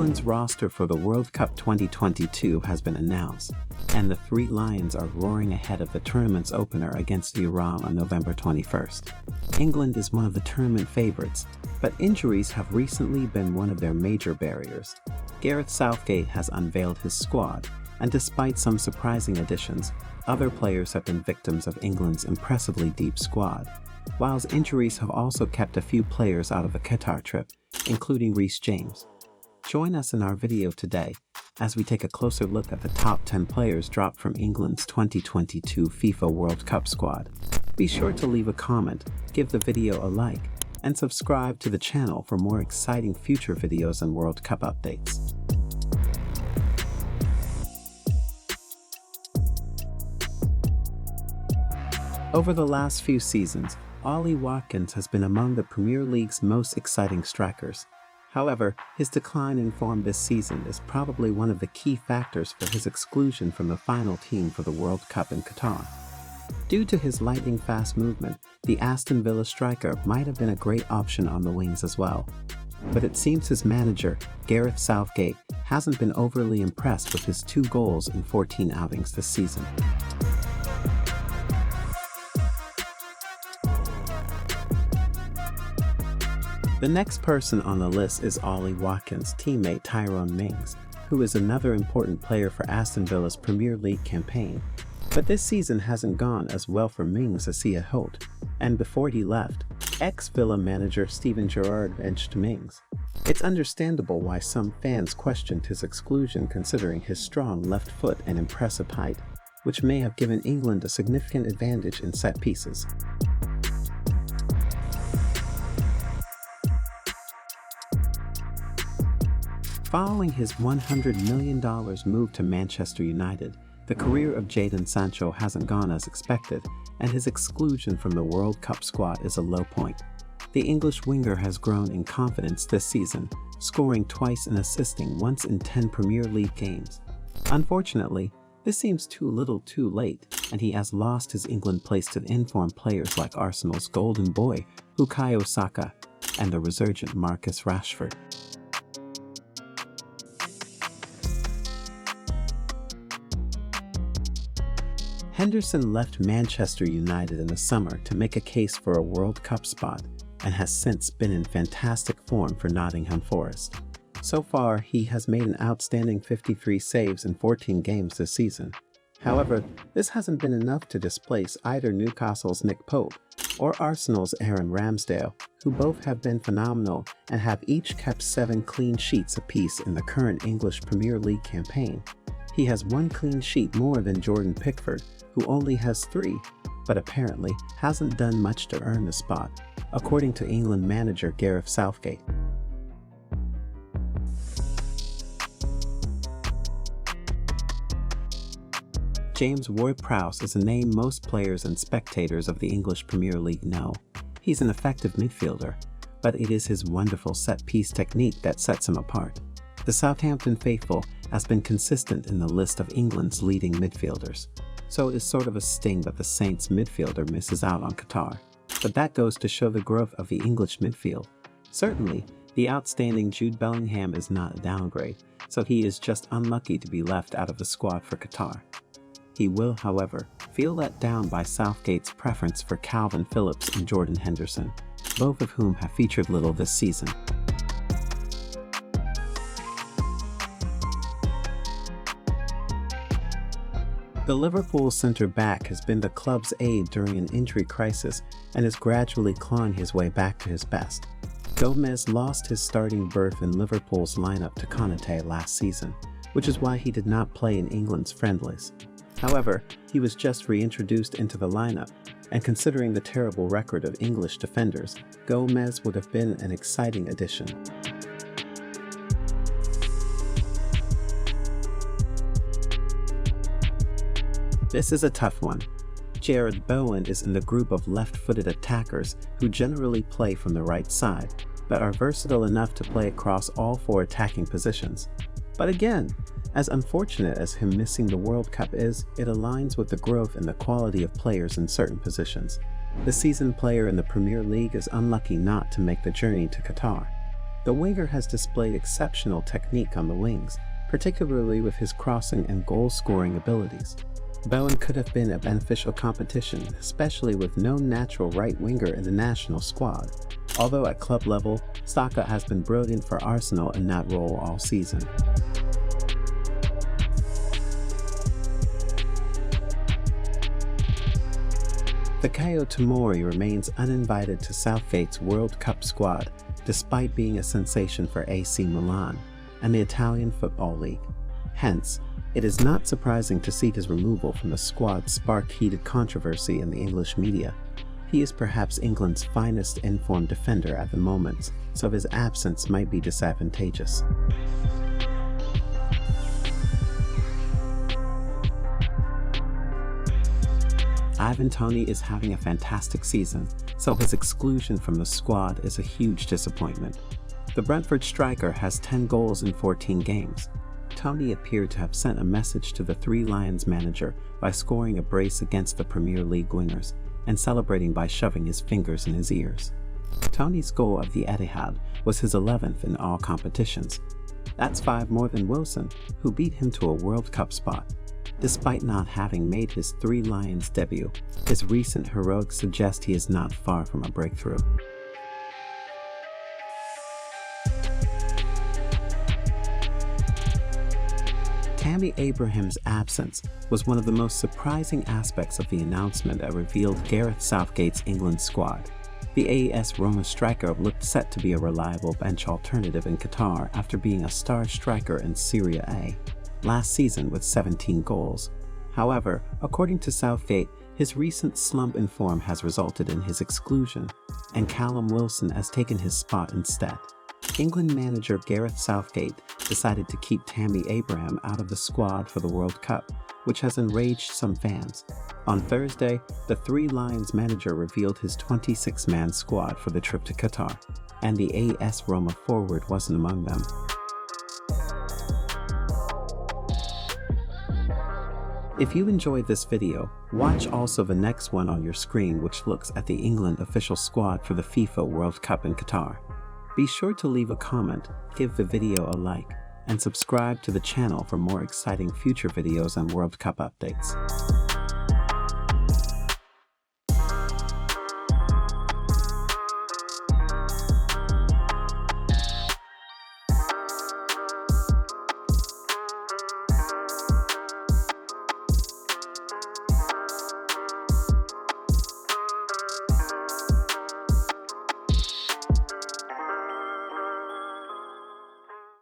England's roster for the World Cup 2022 has been announced, and the Three Lions are roaring ahead of the tournament's opener against Iran on November 21st. England is one of the tournament favorites, but injuries have recently been one of their major barriers. Gareth Southgate has unveiled his squad, and despite some surprising additions, other players have been victims of England's impressively deep squad, whilst injuries have also kept a few players out of the Qatar trip, including Reece James. Join us in our video today as we take a closer look at the top 10 players dropped from England's 2022 FIFA World Cup squad. Be sure to leave a comment, give the video a like, and subscribe to the channel for more exciting future videos and World Cup updates. Over the last few seasons, Ollie Watkins has been among the Premier League's most exciting strikers. However, his decline in form this season is probably one of the key factors for his exclusion from the final team for the World Cup in Qatar. Due to his lightning-fast movement, the Aston Villa striker might have been a great option on the wings as well. But it seems his manager, Gareth Southgate, hasn't been overly impressed with his 2 goals in 14 outings this season. The next person on the list is Ollie Watkins' teammate Tyrone Mings, who is another important player for Aston Villa's Premier League campaign. But this season hasn't gone as well for Mings as he had hoped, and before he left, ex-Villa manager Steven Gerrard benched Mings. It's understandable why some fans questioned his exclusion considering his strong left foot and impressive height, which may have given England a significant advantage in set pieces. Following his $100 million move to Manchester United, the career of Jadon Sancho hasn't gone as expected, and his exclusion from the World Cup squad is a low point. The English winger has grown in confidence this season, scoring twice and assisting once in 10 Premier League games. Unfortunately, this seems too little too late, and he has lost his England place to informed players like Arsenal's golden boy, Fikayo Saka, and the resurgent Marcus Rashford. Henderson left Manchester United in the summer to make a case for a World Cup spot and has since been in fantastic form for Nottingham Forest. So far, he has made an outstanding 53 saves in 14 games this season. However, this hasn't been enough to displace either Newcastle's Nick Pope or Arsenal's Aaron Ramsdale, who both have been phenomenal and have each kept 7 clean sheets apiece in the current English Premier League campaign. He has 1 clean sheet more than Jordan Pickford, who only has 3, but apparently hasn't done much to earn the spot, according to England manager Gareth Southgate. James Ward-Prowse is a name most players and spectators of the English Premier League know. He's an effective midfielder, but it is his wonderful set-piece technique that sets him apart. The Southampton faithful has been consistent in the list of England's leading midfielders, so it is sort of a sting that the Saints midfielder misses out on Qatar. But that goes to show the growth of the English midfield. Certainly, the outstanding Jude Bellingham is not a downgrade, so he is just unlucky to be left out of the squad for Qatar. He will, however, feel let down by Southgate's preference for Calvin Phillips and Jordan Henderson, both of whom have featured little this season. The Liverpool centre-back has been the club's aide during an injury crisis and is gradually clawing his way back to his best. Gomez lost his starting berth in Liverpool's lineup to Konate last season, which is why he did not play in England's friendlies. However, he was just reintroduced into the lineup, and considering the terrible record of English defenders, Gomez would have been an exciting addition. This is a tough one. Jarrod Bowen is in the group of left-footed attackers who generally play from the right side, but are versatile enough to play across all 4 attacking positions. But again, as unfortunate as him missing the World Cup is, it aligns with the growth and the quality of players in certain positions. The seasoned player in the Premier League is unlucky not to make the journey to Qatar. The winger has displayed exceptional technique on the wings, particularly with his crossing and goal-scoring abilities. Bowen could have been a beneficial competition, especially with no natural right winger in the national squad. Although at club level, Saka has been brilliant for Arsenal in that role all season. Fikayo Tomori remains uninvited to Southgate's World Cup squad, despite being a sensation for AC Milan and the Italian Football League. Hence, it is not surprising to see his removal from the squad sparked heated controversy in the English media. He is perhaps England's finest informed defender at the moment, so his absence might be disadvantageous. Toney is having a fantastic season, so his exclusion from the squad is a huge disappointment. The Brentford striker has 10 goals in 14 games. Toney appeared to have sent a message to the Three Lions manager by scoring a brace against the Premier League winners and celebrating by shoving his fingers in his ears. Toney's goal of the Etihad was his 11th in all competitions. That's 5 more than Wilson, who beat him to a World Cup spot. Despite not having made his Three Lions debut, his recent heroics suggest he is not far from a breakthrough. Tammy Abraham's absence was one of the most surprising aspects of the announcement that revealed Gareth Southgate's England squad. The AS Roma striker looked set to be a reliable bench alternative in Qatar after being a star striker in Serie A last season with 17 goals. However, according to Southgate, his recent slump in form has resulted in his exclusion, and Callum Wilson has taken his spot instead. England manager Gareth Southgate decided to keep Tammy Abraham out of the squad for the World Cup, which has enraged some fans. On Thursday, the Three Lions manager revealed his 26-man squad for the trip to Qatar, and the AS Roma forward wasn't among them. If you enjoyed this video, watch also the next one on your screen, which looks at the England official squad for the FIFA World Cup in Qatar. Be sure to leave a comment, give the video a like, and subscribe to the channel for more exciting future videos and World Cup updates.